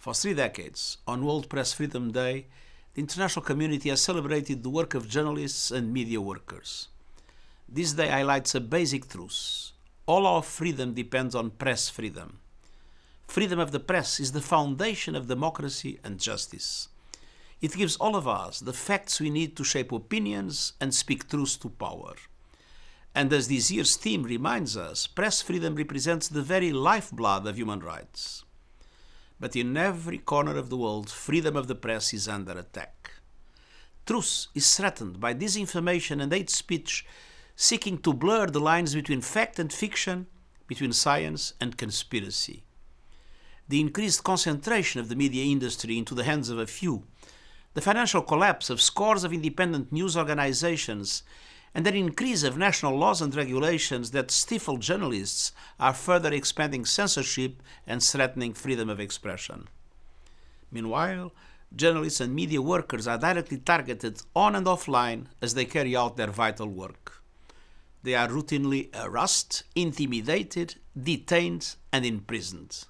For 3 decades, on World Press Freedom Day, the international community has celebrated the work of journalists and media workers. This day highlights a basic truth. All our freedom depends on press freedom. Freedom of the press is the foundation of democracy and justice. It gives all of us the facts we need to shape opinions and speak truth to power. And as this year's theme reminds us, press freedom represents the very lifeblood of human rights. But in every corner of the world, freedom of the press is under attack. Truth is threatened by disinformation and hate speech seeking to blur the lines between fact and fiction, between science and conspiracy. The increased concentration of the media industry into the hands of a few, the financial collapse of scores of independent news organizations, and an increase of national laws and regulations that stifle journalists are further expanding censorship and threatening freedom of expression. Meanwhile, journalists and media workers are directly targeted on and offline as they carry out their vital work. They are routinely harassed, intimidated, detained, and imprisoned.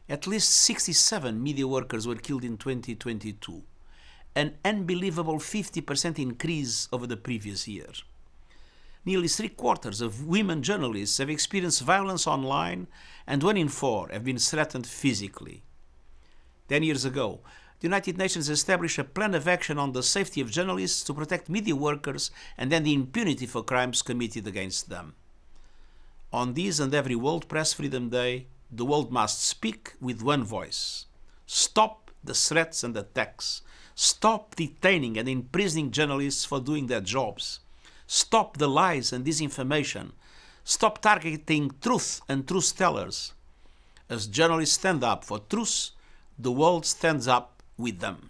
At least 67 media workers were killed in 2022, an unbelievable 50% increase over the previous year. Nearly 3/4 of women journalists have experienced violence online, and 1 in 4 have been threatened physically. 10 years ago, the United Nations established a plan of action on the safety of journalists to protect media workers and end the impunity for crimes committed against them. On this and every World Press Freedom Day, the world must speak with one voice. Stop the threats and attacks. Stop detaining and imprisoning journalists for doing their jobs. Stop the lies and disinformation. Stop targeting truth and truth tellers. As journalists stand up for truth, the world stands up with them.